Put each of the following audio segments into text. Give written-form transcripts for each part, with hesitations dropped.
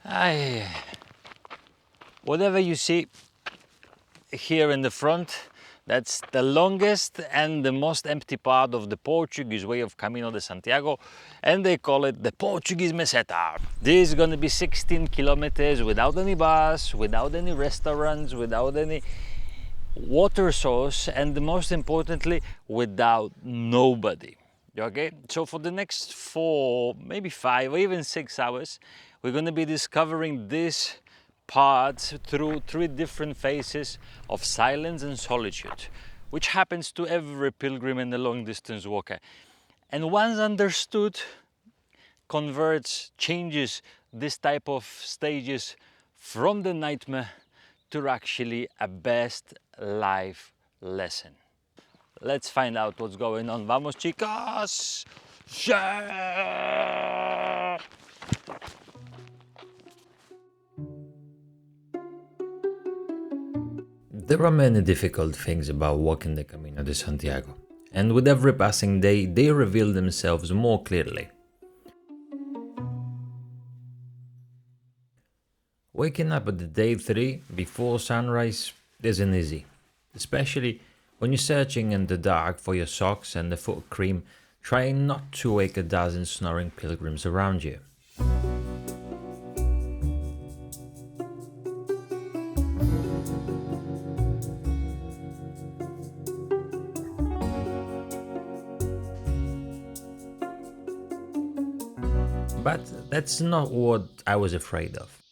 I, whatever you see here in the front, that's the longest and the most empty part of the Portuguese way of Camino de Santiago, and they call it the Portuguese Meseta. This is going to be 16 kilometers without any bus, without any restaurants, without any water source, and most importantly, without nobody. Okay, so for the next 4, maybe 5 or even 6 hours, we're going to be discovering this part through 3 different phases of silence and solitude, which happens to every pilgrim and a long distance walker. And once understood, converts, changes this type of stages from the nightmare to actually a best life lesson. Let's find out what's going on. Vamos, chicos! Yeah! There are many difficult things about walking the Camino de Santiago, and with every passing day, they reveal themselves more clearly. Waking up at the day 3 before sunrise isn't easy, especially when you're searching in the dark for your socks and the foot cream, trying not to wake a dozen snoring pilgrims around you. But that's not what I was afraid of.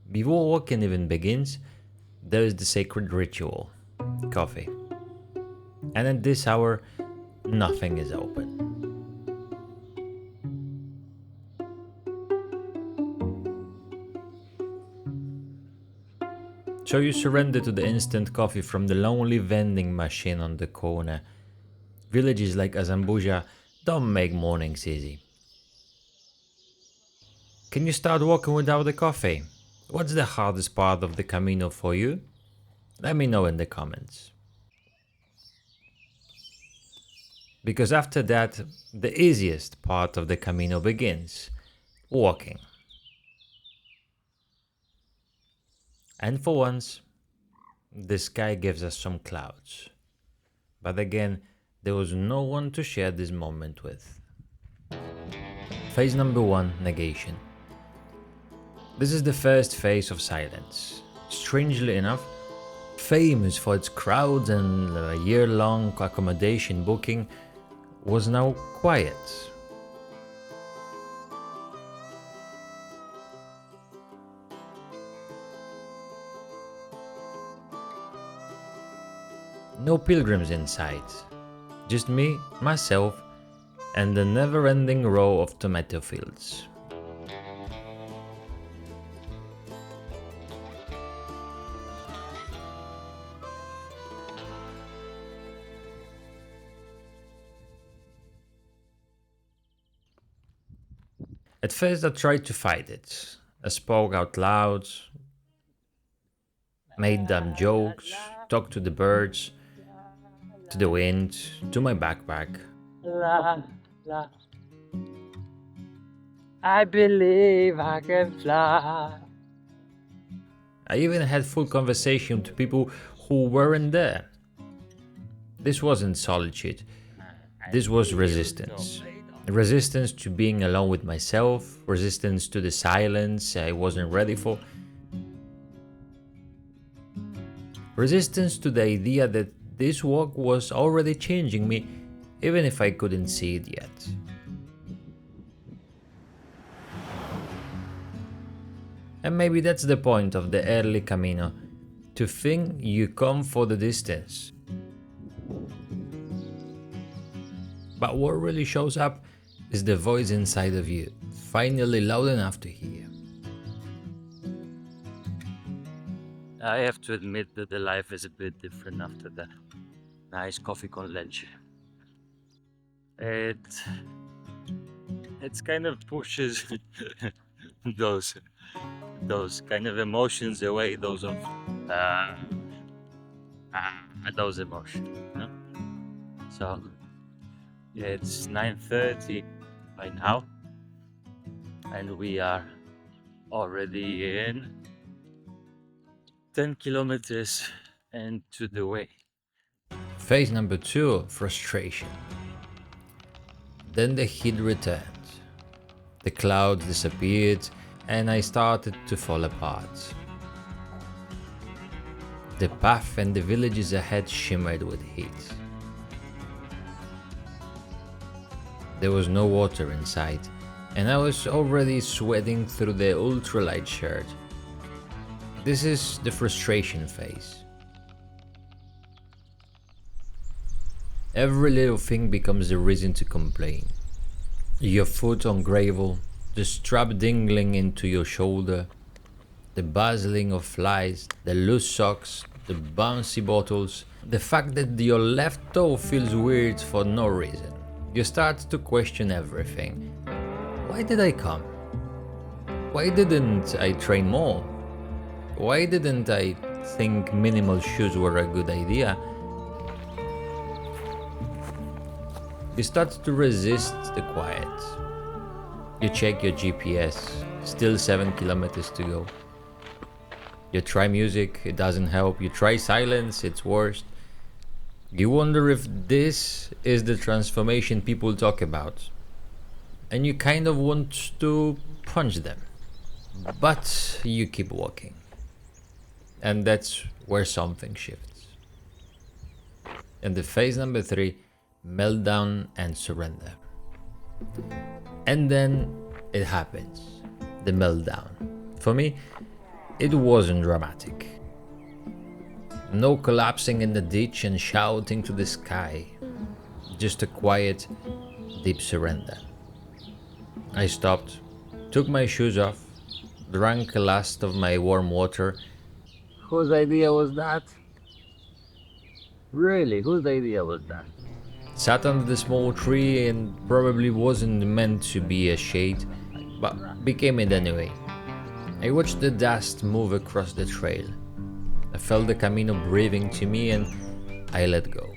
Before walking even begins, there is the sacred ritual, coffee. And at this hour, nothing is open. So you surrender to the instant coffee from the lonely vending machine on the corner. Villages like Azambuja don't make mornings easy. Can you start walking without the coffee? What's the hardest part of the Camino for you? Let me know in the comments. Because after that, the easiest part of the Camino begins, walking. And for once, the sky gives us some clouds. But again, there was no one to share this moment with. Phase number 1, negation. This is the first phase of silence. Strangely enough, famous for its crowds and a year-long accommodation booking, was now quiet. No pilgrims in sight, just me, myself, and the never-ending row of tomato fields. At first I tried to fight it. I spoke out loud, made dumb jokes, talked to the birds, to the wind, to my backpack. La, la. I believe I can fly. I even had full conversation to people who weren't there. This wasn't solitude, this was resistance. Resistance to being alone with myself, resistance to the silence I wasn't ready for. Resistance to the idea that this walk was already changing me, even if I couldn't see it yet. And maybe that's the point of the early Camino, to think you come for the distance. But what really shows up is the voice inside of you, finally loud enough to hear. I have to admit that the life is a bit different after the nice coffee con leche. It's kind of pushes those kind of emotions away, those emotions, you know? So it's 9:30 by now, and we are Already in 10 kilometers into the way. Phase number 2, frustration. Then the heat returned. The clouds disappeared and I started to fall apart. The path and the villages ahead shimmered with heat. There was no water in sight, and I was already sweating through the ultralight shirt. This is the frustration phase. Every little thing becomes a reason to complain. Your foot on gravel, the strap dangling into your shoulder, the buzzing of flies, the loose socks, the bouncy bottles, the fact that your left toe feels weird for no reason. You start to question everything. Why did I come? Why didn't I train more? Why didn't I think minimal shoes were a good idea? You start to resist the quiet. You check your GPS, still 7 kilometers to go. You try music, it doesn't help. You try silence, it's worse. You wonder if this is the transformation people talk about. And you kind of want to punch them. But you keep walking. And that's where something shifts. And the phase number 3, meltdown and surrender. And then it happens, the meltdown. For me, it wasn't dramatic. No collapsing in the ditch and shouting to the sky. Just a quiet, deep surrender. I stopped, took my shoes off, drank the last of my warm water. Whose idea was that? Really, whose idea was that? Sat under the small tree and probably wasn't meant to be a shade, but became it anyway. I watched the dust move across the trail. I felt the Camino breathing to me and I let go.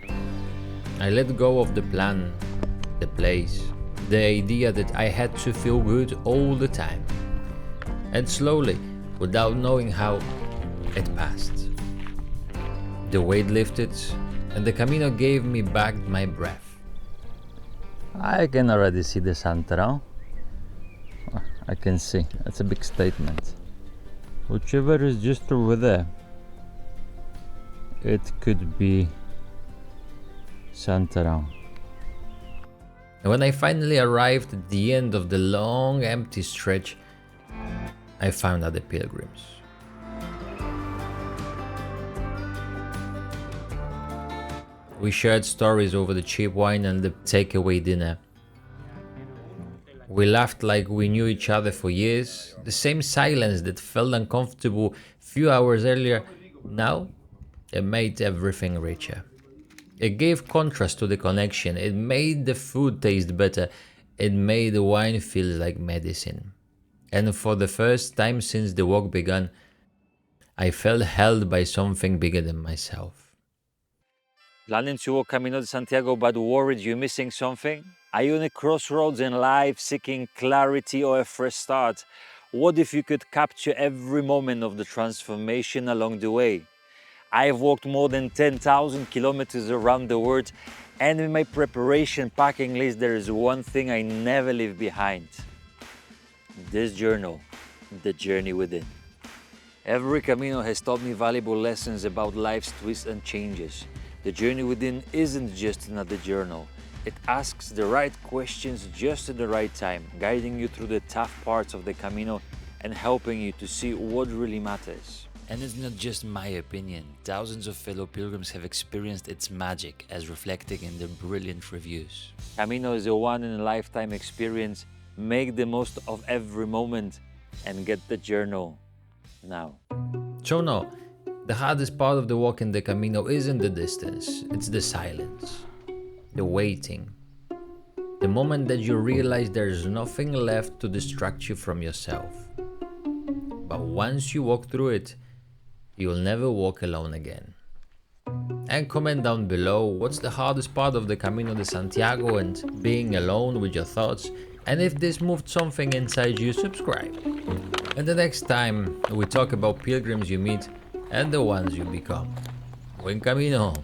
I let go of the plan, the place, the idea that I had to feel good all the time. And slowly, without knowing how, it passed. The weight lifted and the Camino gave me back my breath. I can already see the Santarão. I can see, that's a big statement. Whichever is just over there, it could be Santarão. And when I finally arrived at the end of the long empty stretch, I found other pilgrims. We shared stories over the cheap wine and the takeaway dinner. We laughed like we knew each other for years. The same silence that felt uncomfortable a few hours earlier, now it made everything richer. It gave contrast to the connection. It made the food taste better. It made the wine feel like medicine. And for the first time since the walk began, I felt held by something bigger than myself. Planning to walk Camino de Santiago but worried you're missing something? Are you on a crossroads in life seeking clarity or a fresh start? What if you could capture every moment of the transformation along the way? I've walked more than 10,000 kilometers around the world, and in my preparation packing list there is one thing I never leave behind. This journal, The Journey Within. Every Camino has taught me valuable lessons about life's twists and changes. The Journey Within isn't just another journal. It asks the right questions just at the right time, guiding you through the tough parts of the Camino and helping you to see what really matters. And it's not just my opinion. Thousands of fellow pilgrims have experienced its magic as reflected in their brilliant reviews. Camino is a one-in-a-lifetime experience. Make the most of every moment and get the journal now. So no, the hardest part of the walk in the Camino isn't the distance, it's the silence, the waiting, the moment that you realize there's nothing left to distract you from yourself. But once you walk through it, you'll never walk alone again. And comment down below what's the hardest part of the Camino de Santiago and being alone with your thoughts, and if this moved something inside you, subscribe. And the next time we talk about pilgrims you meet and the ones you become. Buen camino!